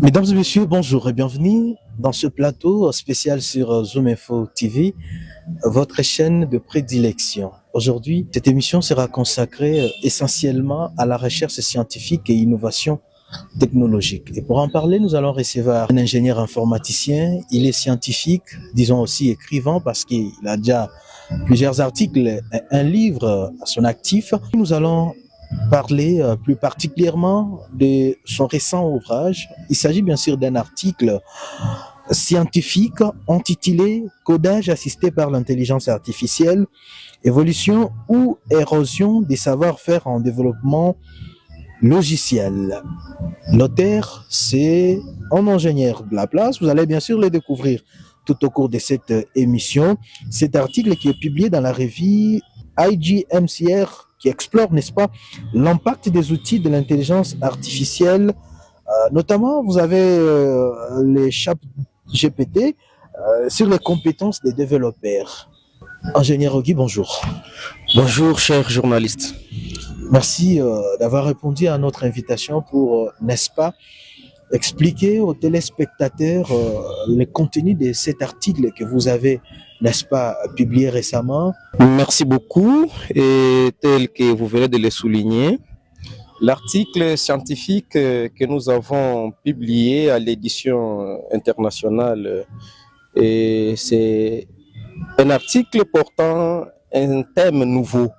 Mesdames et messieurs, bonjour et bienvenue dans ce plateau spécial sur Zoom Info TV, votre chaîne de prédilection. Aujourd'hui, cette émission sera consacrée essentiellement à la recherche scientifique et innovation technologique. Et pour en parler, nous allons recevoir un ingénieur informaticien. Il est scientifique, disons aussi écrivain, parce qu'il a déjà plusieurs articles et un livre à son actif. Nous allons parler plus particulièrement de son récent ouvrage. Il s'agit bien sûr d'un article scientifique intitulé Codage assisté par l'intelligence artificielle, évolution ou érosion des savoir-faire en développement logiciel. L'auteur, c'est un ingénieur de la place. Vous allez bien sûr le découvrir tout au cours de cette émission. Cet article qui est publié dans la revue IGMCR qui explore, n'est-ce pas, l'impact des outils de l'intelligence artificielle. Notamment, vous avez les chats GPT sur les compétences des développeurs. Ingénieur Ogui, bonjour. Bonjour, cher journaliste. Merci d'avoir répondu à notre invitation pour, n'est-ce pas, expliquer aux téléspectateurs le contenu de cet article que vous avez, n'est-ce pas, publié récemment. Merci beaucoup. Et tel que vous venez de le souligner, l'article scientifique que nous avons publié à l'édition internationale, c'est un article portant un thème nouveau.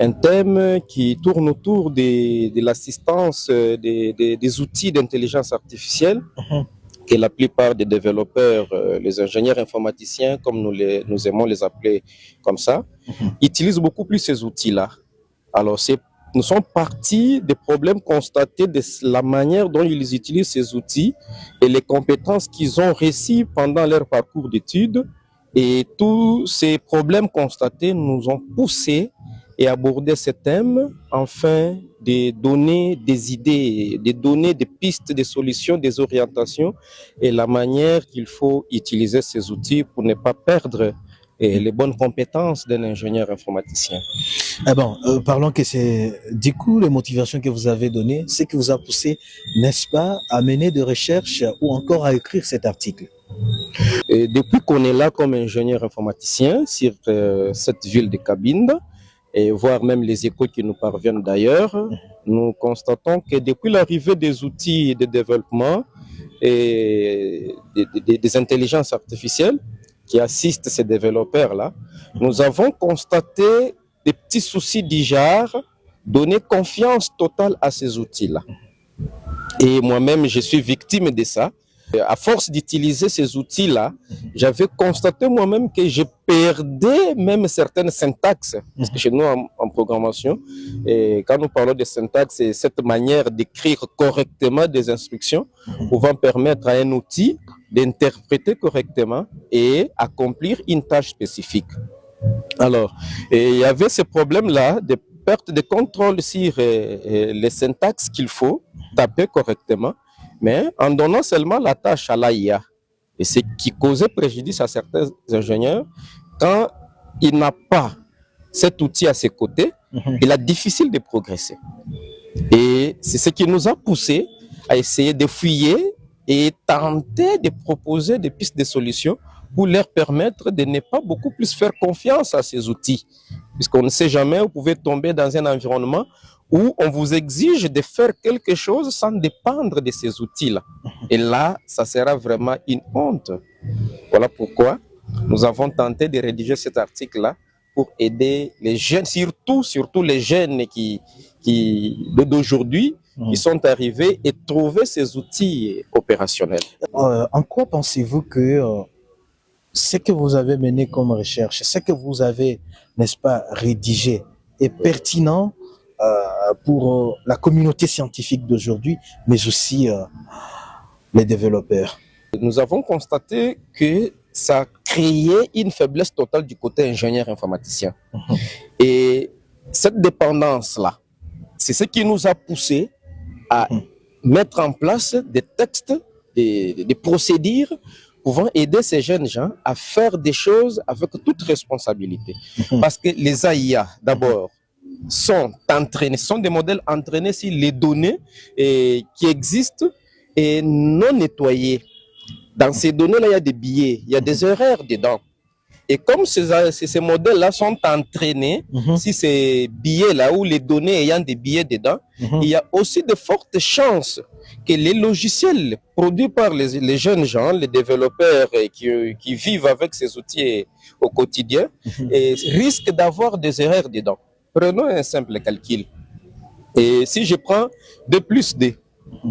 Un thème qui tourne autour de l'assistance des outils d'intelligence artificielle que la plupart des développeurs, les ingénieurs informaticiens, comme nous aimons les appeler comme ça, utilisent beaucoup plus ces outils-là. Alors, nous sommes partis des problèmes constatés de la manière dont ils utilisent ces outils et les compétences qu'ils ont reçues pendant leur parcours d'études. Et tous ces problèmes constatés nous ont poussés et aborder ce thème afin de donner des idées, de donner des pistes, des solutions, des orientations et la manière qu'il faut utiliser ces outils pour ne pas perdre les bonnes compétences d'un ingénieur informaticien. Ah bon, parlons que c'est du coup les motivations que vous avez données, ce qui vous a poussé, n'est-ce pas, à mener des recherches ou encore à écrire cet article. Et depuis qu'on est là comme ingénieur informaticien sur cette ville de Cabinda, et voire même les échos qui nous parviennent d'ailleurs, nous constatons que depuis l'arrivée des outils de développement et des intelligences artificielles qui assistent ces développeurs-là, nous avons constaté des petits soucis du genre, donner confiance totale à ces outils-là. Et moi-même, je suis victime de ça. À force d'utiliser ces outils-là, j'avais constaté moi-même que je perdais même certaines syntaxes. Parce que chez nous, en programmation, et quand nous parlons de syntaxe, c'est cette manière d'écrire correctement des instructions pouvant permettre à un outil d'interpréter correctement et accomplir une tâche spécifique. Alors, il y avait ce problème-là de perte de contrôle sur les syntaxes qu'il faut taper correctement, mais en donnant seulement la tâche à l'AIA. Et ce qui causait préjudice à certains ingénieurs, quand il n'a pas cet outil à ses côtés, il est difficile de progresser. Et c'est ce qui nous a poussé à essayer de fouiller et tenter de proposer des pistes de solutions pour leur permettre de ne pas beaucoup plus faire confiance à ces outils. Puisqu'on ne sait jamais, vous pouvez tomber dans un environnement où on vous exige de faire quelque chose sans dépendre de ces outils-là. Et là, ça sera vraiment une honte. Voilà pourquoi nous avons tenté de rédiger cet article-là pour aider les jeunes, surtout les jeunes d'aujourd'hui, qui sont arrivés et trouver ces outils opérationnels. En quoi pensez-vous que ce que vous avez mené comme recherche, ce que vous avez, n'est-ce pas, rédigé est pertinent pour la communauté scientifique d'aujourd'hui, mais aussi les développeurs? Nous avons constaté que ça créait une faiblesse totale du côté ingénieur informaticien. Et cette dépendance-là, c'est ce qui nous a poussé à mettre en place des textes, des procédures pouvant aider ces jeunes gens à faire des choses avec toute responsabilité. Parce que les AIA, d'abord, sont entraînés, sont des modèles entraînés sur les données qui existent et non nettoyées. Dans ces données-là, il y a des billets, il y a des erreurs dedans. Et comme ces modèles-là sont entraînés, si ces billets-là ou les données ayant des billets dedans, il y a aussi de fortes chances que les logiciels produits par les jeunes gens, les développeurs qui vivent avec ces outils au quotidien, risquent d'avoir des erreurs dedans. Prenons un simple calcul. Et si je prends 2 plus 2,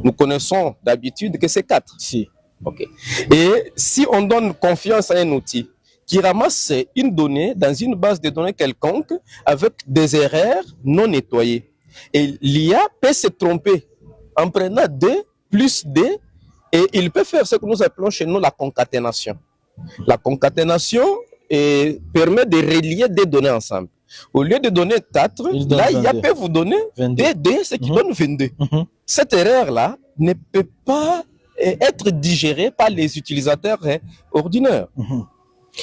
nous connaissons d'habitude que c'est 4. Si. Okay. Et si on donne confiance à un outil qui ramasse une donnée dans une base de données quelconque avec des erreurs non nettoyées, et l'IA peut se tromper en prenant 2 plus 2, et il peut faire ce que nous appelons chez nous la concaténation. La concaténation permet de relier des données ensemble. Au lieu de donner 4, là, l'IA peut vous donner 22, ce qui donne 22. Cette erreur-là ne peut pas être digérée par les utilisateurs ordinaires.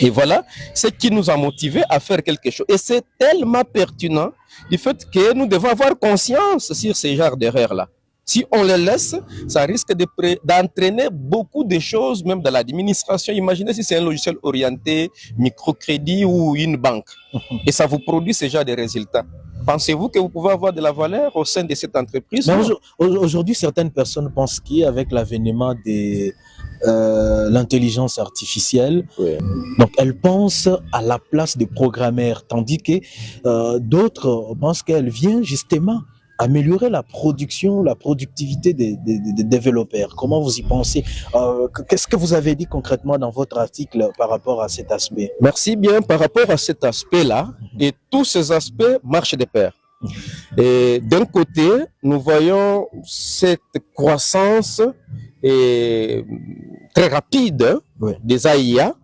Et voilà ce qui nous a motivés à faire quelque chose. Et c'est tellement pertinent du fait que nous devons avoir conscience sur ces genres d'erreurs-là. Si on les laisse, ça risque d'entraîner beaucoup de choses, même dans l'administration. Imaginez si c'est un logiciel orienté microcrédit ou une banque, et ça vous produit ce genre de résultats. Pensez-vous que vous pouvez avoir de la valeur au sein de cette entreprise? Aujourd'hui, certaines personnes pensent qu'avec l'avènement de l'intelligence artificielle, donc elles pensent à la place des programmeurs, tandis que d'autres pensent qu'elle vient justement améliorer la production, la productivité des développeurs. Comment vous y pensez? Qu'est-ce que vous avez dit concrètement dans votre article par rapport à cet aspect? Merci bien. Par rapport à cet aspect-là, et tous ces aspects marchent de pair. Et d'un côté, nous voyons cette croissance très rapide des AIA,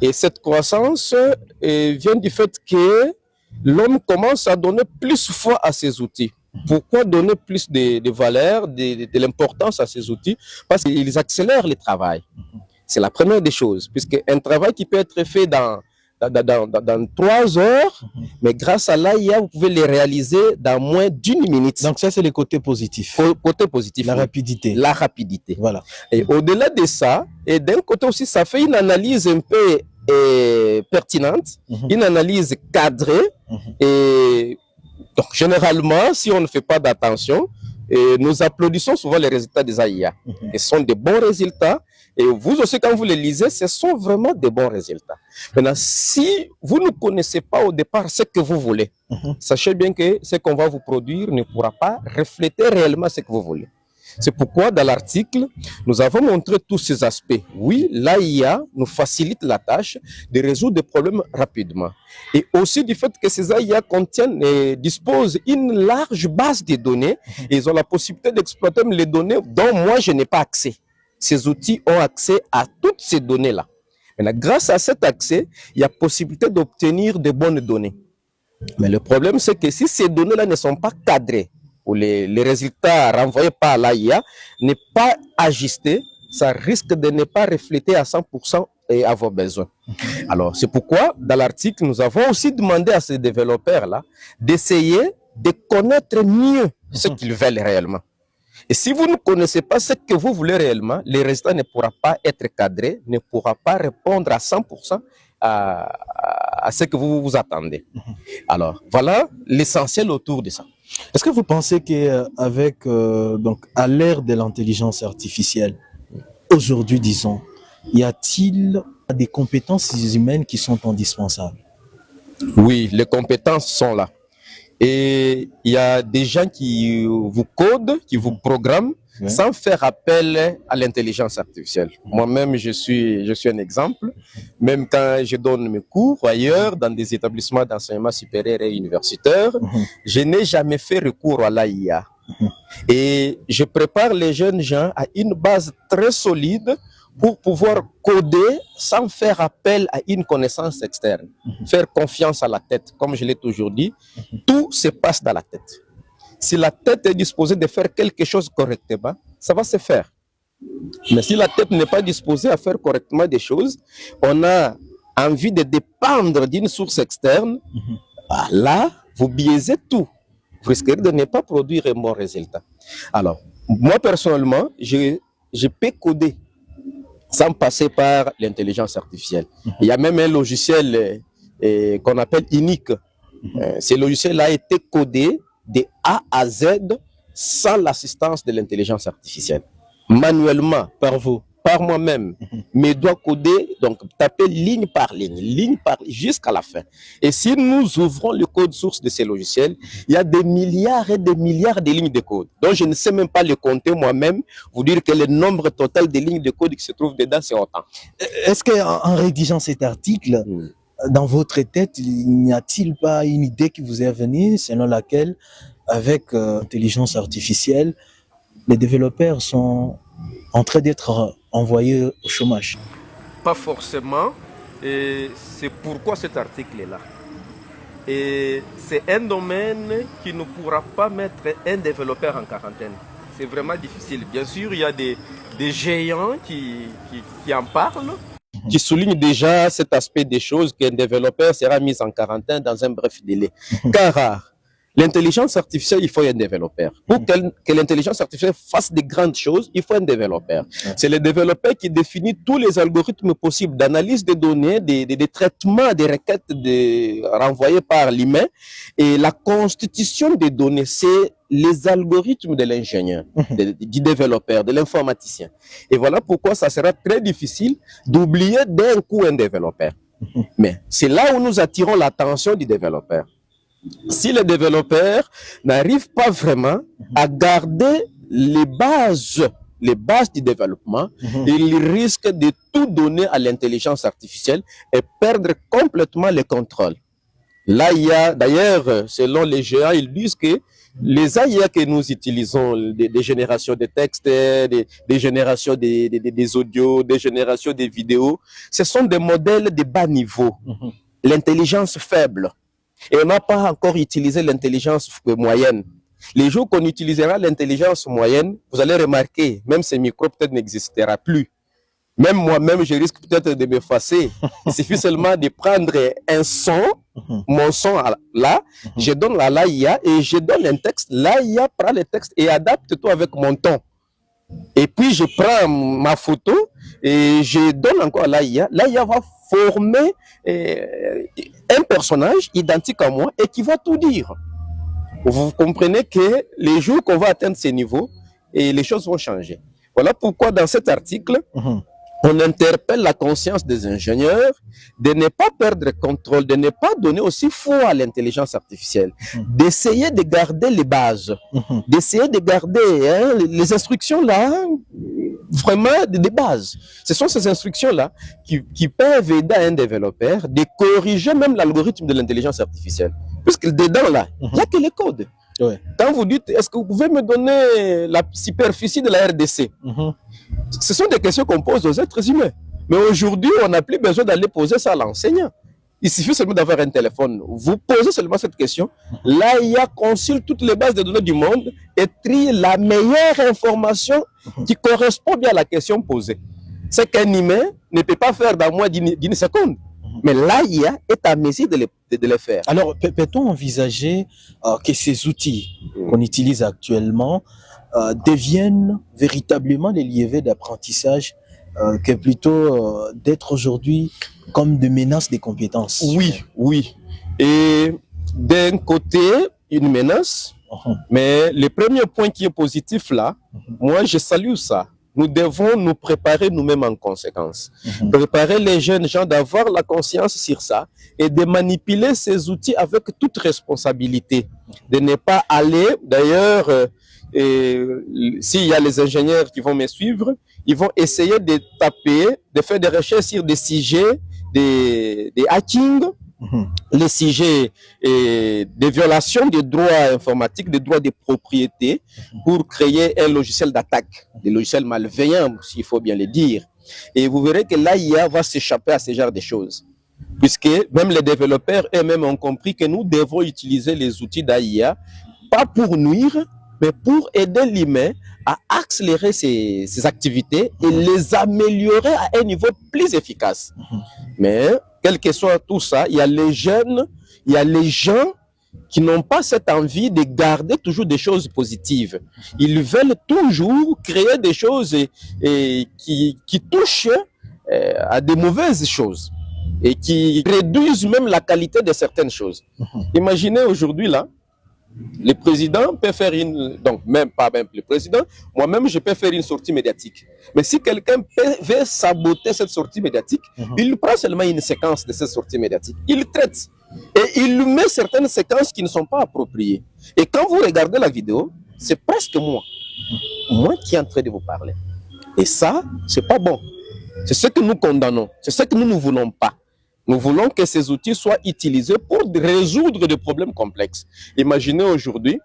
et cette croissance vient du fait que l'homme commence à donner plus foi à ces outils. Pourquoi donner plus de valeur, de l'importance à ces outils? Parce qu'ils accélèrent le travail. C'est la première des choses, puisque un travail qui peut être fait dans 3 heures, mais grâce à l'AIA, vous pouvez le réaliser dans moins d'1 minute. Donc ça, c'est le côté positif. Côté positif. La rapidité. La rapidité. Voilà. Et au-delà de ça, et d'un côté aussi, ça fait une analyse un peu pertinente, une analyse cadrée, et donc, généralement, si on ne fait pas d'attention, nous applaudissons souvent les résultats des AIA. Ce sont de bons résultats. Et vous aussi, quand vous les lisez, ce sont vraiment de bons résultats. Maintenant, si vous ne connaissez pas au départ ce que vous voulez, sachez bien que ce qu'on va vous produire ne pourra pas refléter réellement ce que vous voulez. C'est pourquoi, dans l'article, nous avons montré tous ces aspects. Oui, l'AIA nous facilite la tâche de résoudre des problèmes rapidement. Et aussi du fait que ces AIA contiennent et disposent une large base de données, et ils ont la possibilité d'exploiter les données dont moi, je n'ai pas accès. Ces outils ont accès à toutes ces données-là. Maintenant, grâce à cet accès, il y a possibilité d'obtenir de bonnes données. Mais le problème, c'est que si ces données-là ne sont pas cadrées, ou les résultats renvoyés par l'AIA n'est pas ajustés, ça risque de ne pas refléter à 100% à vos besoins. Alors, c'est pourquoi, dans l'article, nous avons aussi demandé à ces développeurs-là d'essayer de connaître mieux ce qu'ils veulent réellement. Et si vous ne connaissez pas ce que vous voulez réellement, les résultats ne pourront pas être cadrés, ne pourront pas répondre à 100% à ce que vous vous attendez. Alors, voilà l'essentiel autour de ça. Est-ce que vous pensez qu'avec, donc, à l'ère de l'intelligence artificielle, aujourd'hui, disons, y a-t-il des compétences humaines qui sont indispensables? Oui, les compétences sont là. Et il y a des gens qui vous codent, qui vous programment, sans faire appel à l'intelligence artificielle. Moi-même, je suis un exemple. Même quand je donne mes cours ailleurs, dans des établissements d'enseignement supérieur et universitaire, je n'ai jamais fait recours à l'AIA. Et je prépare les jeunes gens à une base très solide pour pouvoir coder sans faire appel à une connaissance externe. Faire confiance à la tête. Comme je l'ai toujours dit, tout se passe dans la tête. Si la tête est disposée de faire quelque chose correctement, ça va se faire. Mais si la tête n'est pas disposée à faire correctement des choses, on a envie de dépendre d'une source externe, là, vous biaisez tout. Vous risquez de ne pas produire un bon résultat. Alors, moi personnellement, je peux coder sans passer par l'intelligence artificielle. Il y a même un logiciel qu'on appelle unique. Ce logiciel a été codé de A à Z sans l'assistance de l'intelligence artificielle. Manuellement, Par vous. par moi-même, mais dois coder, donc taper ligne par ligne jusqu'à la fin. Et si nous ouvrons le code source de ces logiciels, il y a des milliards et des milliards de lignes de code. Donc je ne sais même pas les compter moi-même, vous dire que le nombre total de lignes de code qui se trouvent dedans, c'est autant. Est-ce qu'en rédigeant cet article, dans votre tête, il n'y a-t-il pas une idée qui vous est venue selon laquelle, avec l'intelligence artificielle, les développeurs sont en train d'être envoyés au chômage? Pas forcément, et c'est pourquoi cet article est là. Et c'est un domaine qui ne pourra pas mettre un développeur en quarantaine. C'est vraiment difficile. Bien sûr, il y a des géants qui en parlent, qui soulignent déjà cet aspect des choses qu'un développeur sera mis en quarantaine dans un bref délai. Car l'intelligence artificielle, il faut un développeur. Pour que l'intelligence artificielle fasse de grandes choses, il faut un développeur. C'est le développeur qui définit tous les algorithmes possibles d'analyse des données, des traitements, des requêtes renvoyées par l'humain. Et la constitution des données, c'est les algorithmes de l'ingénieur, du développeur, de l'informaticien. Et voilà pourquoi ça sera très difficile d'oublier d'un coup un développeur. Mais c'est là où nous attirons l'attention du développeur. Si le développeur n'arrive pas vraiment à garder les bases du développement, il risque de tout donner à l'intelligence artificielle et perdre complètement le contrôle. Là, il y a, d'ailleurs, selon les géants, ils disent que les AI que nous utilisons, des générations de textes, des générations des audios, des générations des vidéos, ce sont des modèles de bas niveau, l'intelligence faible. Et on n'a pas encore utilisé l'intelligence moyenne. Les jours qu'on utilisera l'intelligence moyenne, vous allez remarquer, même ces micros peut-être n'existera plus. Même moi-même, je risque peut-être de m'effacer. Il suffit seulement de prendre un son, mon son là, je donne à l'AIA et je donne un texte. L'AIA prend le texte et adapte tout avec mon ton. Et puis je prends ma photo et je donne encore à l'AIA. L'AIA va former un personnage identique à moi et qui va tout dire. Vous comprenez que les jours qu'on va atteindre ces niveaux, et les choses vont changer. Voilà pourquoi dans cet article, on interpelle la conscience des ingénieurs de ne pas perdre contrôle, de ne pas donner aussi foi à l'intelligence artificielle, d'essayer de garder les bases, d'essayer de garder les instructions là, vraiment des bases. Ce sont ces instructions-là qui peuvent aider un développeur de corriger même l'algorithme de l'intelligence artificielle. Puisque dedans là, il n'y a que les codes. Ouais. Quand vous dites, est-ce que vous pouvez me donner la superficie de la RDC? Ce sont des questions qu'on pose aux êtres humains. Mais aujourd'hui, on n'a plus besoin d'aller poser ça à l'enseignant. Il suffit seulement d'avoir un téléphone. Vous posez seulement cette question. L'AIA consulte toutes les bases de données du monde et trie la meilleure information qui correspond bien à la question posée. C'est qu'un humain ne peut pas faire dans moins d'une seconde. Mais l'AIA est à mesure de le faire. Alors, peut-on envisager que ces outils qu'on utilise actuellement deviennent véritablement des lieux d'apprentissage que plutôt d'être aujourd'hui comme de menaces des compétences? Oui, oui. Et d'un côté, une menace, mais le premier point qui est positif là, moi je salue ça. Nous devons nous préparer nous-mêmes en conséquence. Préparer les jeunes gens d'avoir la conscience sur ça et de manipuler ces outils avec toute responsabilité. De ne pas aller, d'ailleurs, s'il y a les ingénieurs qui vont me suivre, ils vont essayer de taper, de faire des recherches sur des sujets, des hacking, les sujets des violations des droits informatiques, des droits de propriété, pour créer un logiciel d'attaque, des logiciels malveillants, s'il faut bien le dire. Et vous verrez que l'AIA va s'échapper à ce genre de choses. Puisque même les développeurs eux-mêmes ont compris que nous devons utiliser les outils d'AIA, pas pour nuire, mais pour aider l'humain à accélérer ses activités et les améliorer à un niveau plus efficace. Mais, quel que soit tout ça, il y a les jeunes, il y a les gens qui n'ont pas cette envie de garder toujours des choses positives. Ils veulent toujours créer des choses qui touchent à des mauvaises choses et qui réduisent même la qualité de certaines choses. Imaginez aujourd'hui là, le président peut faire donc même pas même le président, moi-même je peux faire une sortie médiatique. Mais si quelqu'un veut saboter cette sortie médiatique, il prend seulement une séquence de cette sortie médiatique, il traite et il met certaines séquences qui ne sont pas appropriées. Et quand vous regardez la vidéo, c'est presque moi qui est en train de vous parler. Et ça, c'est pas bon. C'est ce que nous condamnons, c'est ce que nous ne voulons pas. Nous voulons que ces outils soient utilisés pour résoudre des problèmes complexes. Imaginez aujourd'hui,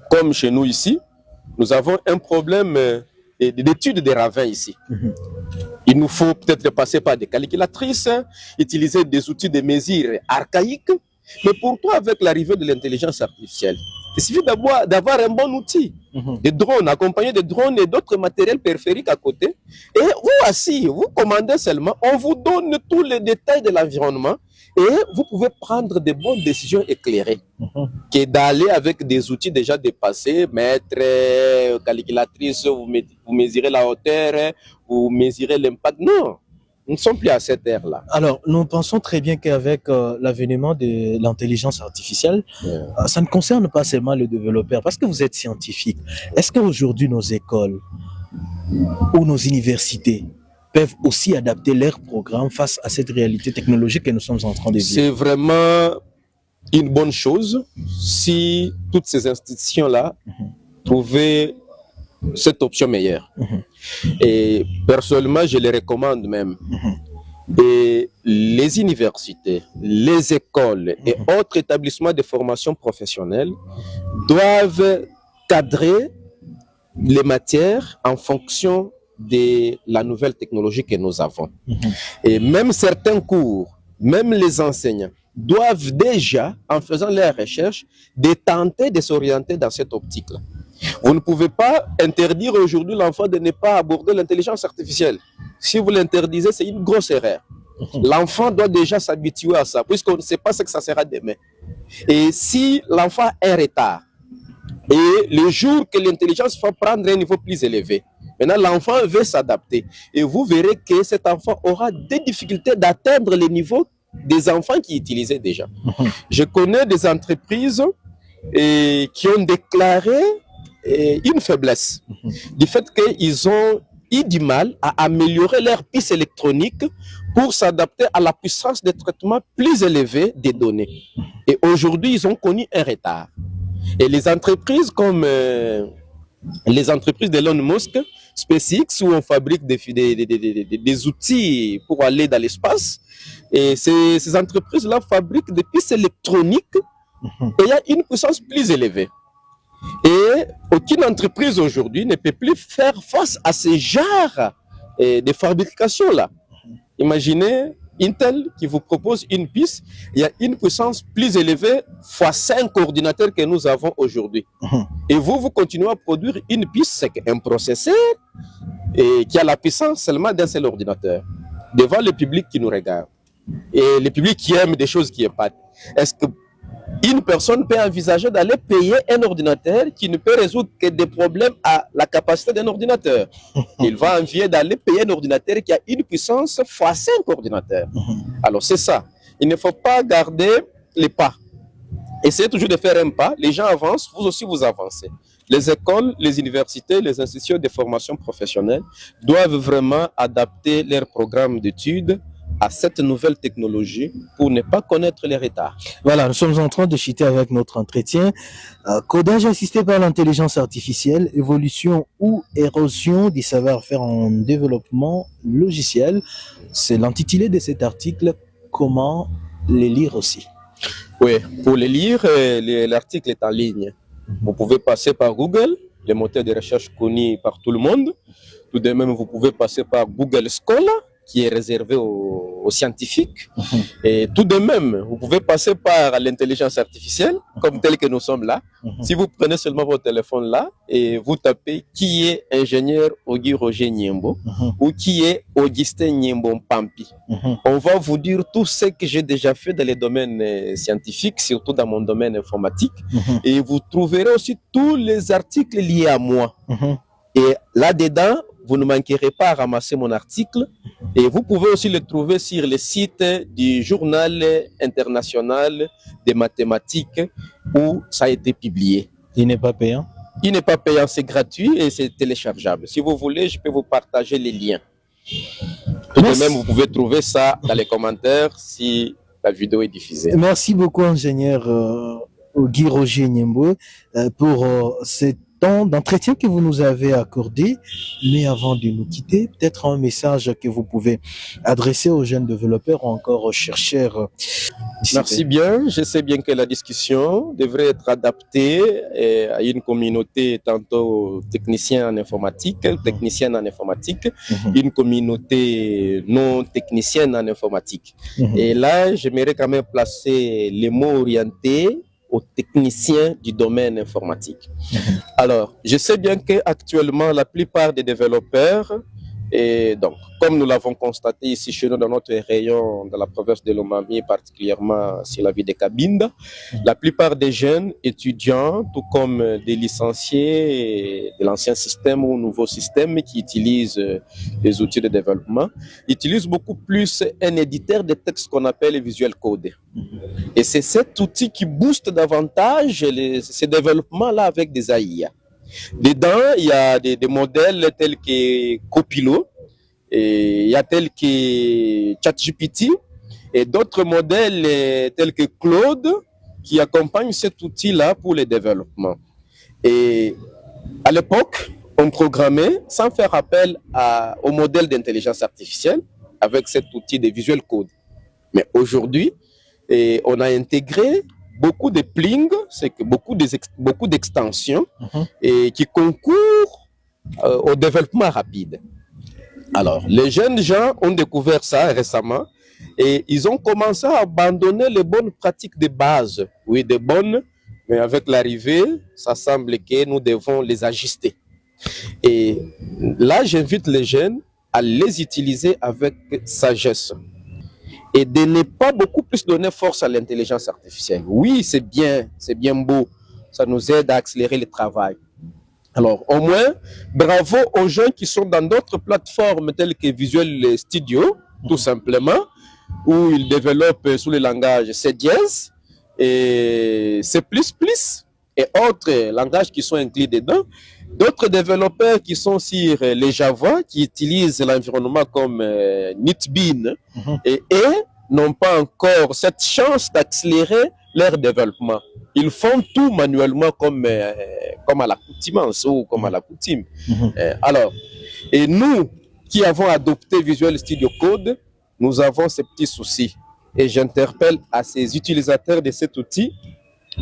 comme chez nous ici, nous avons un problème d'étude des ravins ici. Il nous faut peut-être passer par des calculatrices, utiliser des outils de mesure archaïques. Mais pourquoi, avec l'arrivée de l'intelligence artificielle, il suffit d'avoir un bon outil, des drones, accompagnés de drones et d'autres matériels périphériques à côté. Et vous assis, vous commandez seulement, on vous donne tous les détails de l'environnement et vous pouvez prendre de bonnes décisions éclairées. Que d'aller avec des outils déjà dépassés, mettre calculatrice, vous mesurez la hauteur, vous mesurez l'impact. Non, nous ne sommes plus à cette ère-là. Alors, nous pensons très bien qu'avec l'avènement de l'intelligence artificielle, ça ne concerne pas seulement les développeurs, parce que vous êtes scientifique. Est-ce qu'aujourd'hui, nos écoles ou nos universités peuvent aussi adapter leurs programmes face à cette réalité technologique que nous sommes en train de vivre? C'est vraiment une bonne chose si toutes ces institutions-là trouvaient cette option meilleure. Et personnellement, je les recommande même. Et les universités, les écoles et autres établissements de formation professionnelle doivent cadrer les matières en fonction de la nouvelle technologie que nous avons. Et même certains cours, même les enseignants, doivent déjà, en faisant leurs recherches, tenter de s'orienter dans cette optique-là. Vous ne pouvez pas interdire aujourd'hui l'enfant de ne pas aborder l'intelligence artificielle. Si vous l'interdisez, c'est une grosse erreur. L'enfant doit déjà s'habituer à ça, puisqu'on ne sait pas ce que ça sera demain. Et si l'enfant est en retard, et le jour que l'intelligence va prendre un niveau plus élevé, maintenant l'enfant veut s'adapter. Et vous verrez que cet enfant aura des difficultés d'atteindre les niveaux des enfants qui utilisaient déjà. Je connais des entreprises qui ont déclaré une faiblesse du fait qu'ils ont eu du mal à améliorer leur puce électronique pour s'adapter à la puissance de traitement plus élevée des données. Et aujourd'hui, ils ont connu un retard. Et les entreprises comme les entreprises d'Elon Musk, SpaceX, où on fabrique des outils pour aller dans l'espace, et ces entreprises-là fabriquent des puces électroniques et il y a une puissance plus élevée. Et aucune entreprise aujourd'hui ne peut plus faire face à ce genre de fabrication-là. Imaginez Intel qui vous propose une puce, il y a une puissance plus élevée fois 5 ordinateurs que nous avons aujourd'hui. Et vous continuez à produire une puce, c'est un processeur qui a la puissance seulement d'un seul ordinateur, devant le public qui nous regarde. Et le public qui aime des choses qui épatent. Est-ce que une personne peut envisager d'aller payer un ordinateur qui ne peut résoudre que des problèmes à la capacité d'un ordinateur? Il va envier d'aller payer un ordinateur qui a une puissance fois 5 ordinateurs. Alors c'est ça. Il ne faut pas garder les pas. Essayez toujours de faire un pas. Les gens avancent, vous aussi vous avancez. Les écoles, les universités, les institutions de formation professionnelle doivent vraiment adapter leurs programmes d'études à cette nouvelle technologie pour ne pas connaître les retards. Voilà, nous sommes en train de chuter avec notre entretien. Codage assisté par l'intelligence artificielle, évolution ou érosion du savoir-faire en développement logiciel. C'est l'intitulé de cet article. Comment les lire aussi? Oui, pour les lire, l'article est en ligne. Vous pouvez passer par Google, le moteur de recherche connu par tout le monde. Tout de même, vous pouvez passer par Google Scholar. qui est réservé aux scientifiques. Et tout de même, vous pouvez passer par l'intelligence artificielle, comme tel que nous sommes là. Si vous prenez seulement votre téléphone là et vous tapez qui est ingénieur Ogi Roger Niembo ou qui est Augustin Niembo Mpampi, on va vous dire tout ce que j'ai déjà fait dans les domaines scientifiques, surtout dans mon domaine informatique. Et vous trouverez aussi tous les articles liés à moi. Et là-dedans, vous ne manquerez pas à ramasser mon article. Et vous pouvez aussi le trouver sur le site du Journal international des mathématiques où ça a été publié. Il n'est pas payant? Il n'est pas payant, c'est gratuit et c'est téléchargeable. Si vous voulez, je peux vous partager les liens. Tout de même, vous pouvez trouver ça dans les commentaires si la vidéo est diffusée. Merci beaucoup, ingénieur Guy Roger Niembo, pour cette temps d'entretien que vous nous avez accordé. Mais avant de nous quitter, peut-être un message que vous pouvez adresser aux jeunes développeurs ou encore aux chercheurs. Merci bien. Je sais bien que la discussion devrait être adaptée à une communauté tantôt technicien en informatique, technicienne en informatique, une communauté non technicienne en informatique. Et là, j'aimerais quand même placer les mots orientés aux techniciens du domaine informatique. Alors, je sais bien qu'actuellement, la plupart des développeurs, et donc, comme nous l'avons constaté ici chez nous dans notre rayon, dans la province de Lomami, particulièrement sur la ville de Cabinda, la plupart des jeunes étudiants, tout comme des licenciés de l'ancien système ou nouveau système qui utilisent les outils de développement, utilisent beaucoup plus un éditeur de texte qu'on appelle Visual Code. Et c'est cet outil qui booste davantage ces développements-là avec des AI. Dedans, il y a des modèles tels que Copilot, et il y a tels que ChatGPT, et d'autres modèles tels que Claude qui accompagnent cet outil-là pour le développement. Et à l'époque, on programmait sans faire appel au modèle d'intelligence artificielle avec cet outil de Visual Code. Mais aujourd'hui, on a intégré beaucoup de plings, c'est que beaucoup d'extensions et qui concourent au développement rapide. Alors, les jeunes gens ont découvert ça récemment et ils ont commencé à abandonner les bonnes pratiques de base. Oui, de bonnes, mais avec l'arrivée, ça semble que nous devons les ajuster. Et là, j'invite les jeunes à les utiliser avec sagesse et de ne pas beaucoup plus donner force à l'intelligence artificielle. Oui, c'est bien beau, ça nous aide à accélérer le travail. Alors, au moins, bravo aux gens qui sont dans d'autres plateformes telles que Visual Studio, tout simplement, où ils développent sous le langage C++ et C++ et autres langages qui sont inclus dedans. D'autres développeurs qui sont sur les Java, qui utilisent l'environnement comme NetBeans et n'ont pas encore cette chance d'accélérer leur développement. Ils font tout manuellement comme à l'accoutumance ou comme à la coutume. Alors, et nous qui avons adopté Visual Studio Code, nous avons ces petits soucis. Et j'interpelle à ces utilisateurs de cet outil,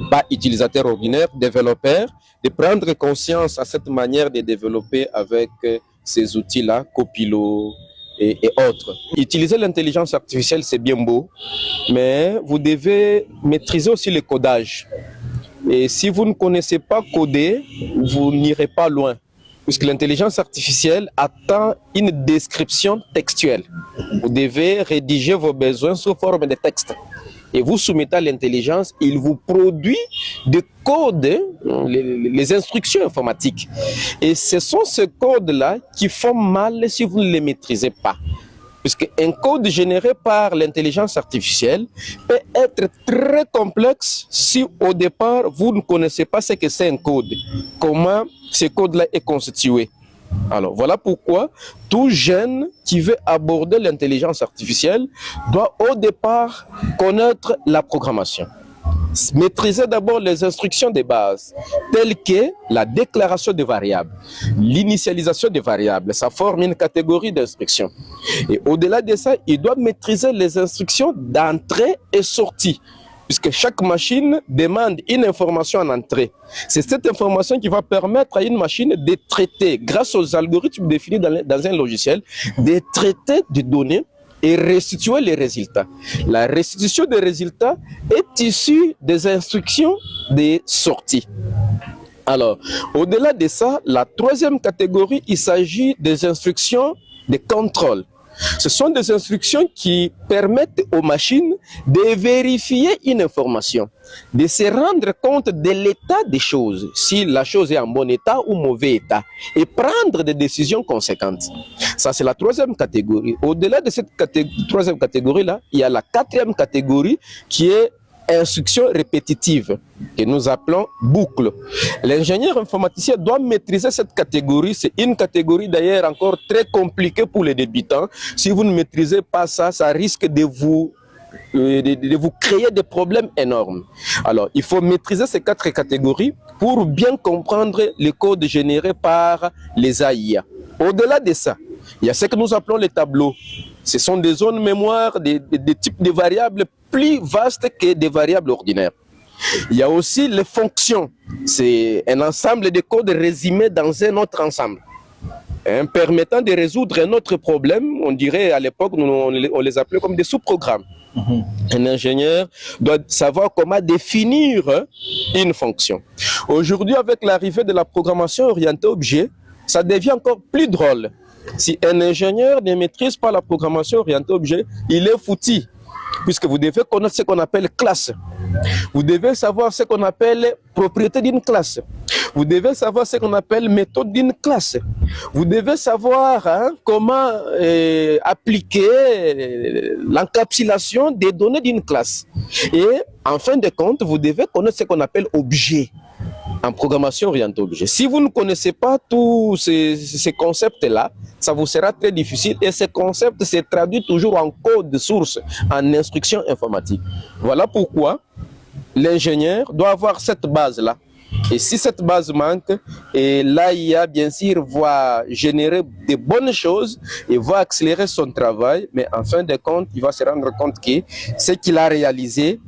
pas utilisateurs ordinaires, développeurs, de prendre conscience à cette manière de développer avec ces outils-là, Copilot et autres. Utiliser l'intelligence artificielle, c'est bien beau, mais vous devez maîtriser aussi le codage. Et si vous ne connaissez pas coder, vous n'irez pas loin, puisque l'intelligence artificielle attend une description textuelle. Vous devez rédiger vos besoins sous forme de texte. Et vous soumettez à l'intelligence, il vous produit des codes, les instructions informatiques. Et ce sont ces codes-là qui font mal si vous ne les maîtrisez pas. Puisque un code généré par l'intelligence artificielle peut être très complexe si au départ vous ne connaissez pas ce que c'est un code, comment ce code-là est constitué. Alors voilà pourquoi tout jeune qui veut aborder l'intelligence artificielle doit au départ connaître la programmation. Maîtriser d'abord les instructions de base, telles que la déclaration de variables, l'initialisation des variables, ça forme une catégorie d'instructions. Et au-delà de ça, il doit maîtriser les instructions d'entrée et sortie, puisque chaque machine demande une information en entrée. C'est cette information qui va permettre à une machine de traiter, grâce aux algorithmes définis dans un logiciel, de traiter des données et restituer les résultats. La restitution des résultats est issue des instructions des sorties. Alors, au-delà de ça, la troisième catégorie, il s'agit des instructions de contrôle. Ce sont des instructions qui permettent aux machines de vérifier une information, de se rendre compte de l'état des choses, si la chose est en bon état ou mauvais état, et prendre des décisions conséquentes. Ça, c'est la troisième catégorie. Au-delà de cette troisième catégorie-là, il y a la quatrième catégorie qui est instruction répétitive, que nous appelons boucle. L'ingénieur informaticien doit maîtriser cette catégorie. C'est une catégorie d'ailleurs encore très compliquée pour les débutants. Si vous ne maîtrisez pas ça, ça risque de vous créer des problèmes énormes. Alors, il faut maîtriser ces quatre catégories pour bien comprendre les codes générés par les AIA. Au-delà de ça, il y a ce que nous appelons les tableaux. Ce sont des zones mémoire, des types de variables plus vastes que des variables ordinaires. Il y a aussi les fonctions. C'est un ensemble de codes résumés dans un autre ensemble, permettant de résoudre un autre problème. On dirait à l'époque, on les appelait comme des sous-programmes. Un ingénieur doit savoir comment définir une fonction. Aujourd'hui, avec l'arrivée de la programmation orientée objet, ça devient encore plus drôle. Si un ingénieur ne maîtrise pas la programmation orientée objet, il est foutu, puisque vous devez connaître ce qu'on appelle classe. Vous devez savoir ce qu'on appelle propriété d'une classe. Vous devez savoir ce qu'on appelle méthode d'une classe. Vous devez savoir comment appliquer l'encapsulation des données d'une classe. Et en fin de compte, vous devez connaître ce qu'on appelle objet en programmation orientée objet. Si vous ne connaissez pas tous ces concepts-là, ça vous sera très difficile, et ces concepts se traduisent toujours en code source, en instruction informatique. Voilà pourquoi l'ingénieur doit avoir cette base-là. Et si cette base manque, et l'AIA, bien sûr, va générer de bonnes choses et va accélérer son travail, mais en fin de compte, il va se rendre compte que ce qu'il a réalisé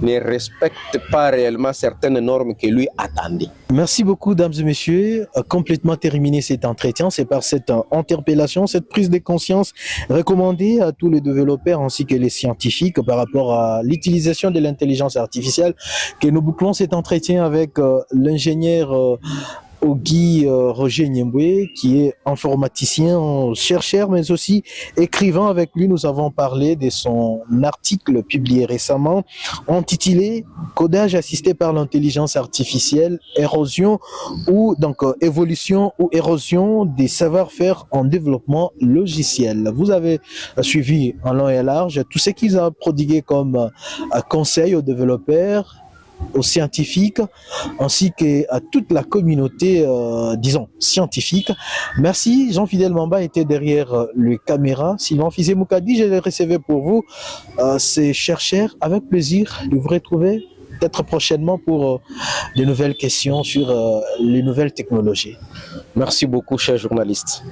ne respecte pas réellement certaines normes que lui attendait. Merci beaucoup, dames et messieurs. Complètement terminé cet entretien. C'est par cette interpellation, cette prise de conscience recommandée à tous les développeurs ainsi que les scientifiques par rapport à l'utilisation de l'intelligence artificielle que nous bouclons cet entretien avec l'ingénieur Ogi Roger Nyembwe, qui est informaticien, chercheur, mais aussi écrivain. Avec lui, nous avons parlé de son article publié récemment, intitulé « Codage assisté par l'intelligence artificielle, érosion ou donc évolution ou érosion des savoir-faire en développement logiciel ». Vous avez suivi en long et large tout ce qu'il a prodigué comme conseil aux développeurs, aux scientifiques, ainsi qu'à toute la communauté, disons, scientifique. Merci. Jean-Fidèle Mamba était derrière les caméras. Sylvain Fizé-Moukadi, je les recevais pour vous. Ces chercheurs, avec plaisir de vous retrouver peut-être prochainement pour de nouvelles questions sur les nouvelles technologies. Merci beaucoup, cher journaliste.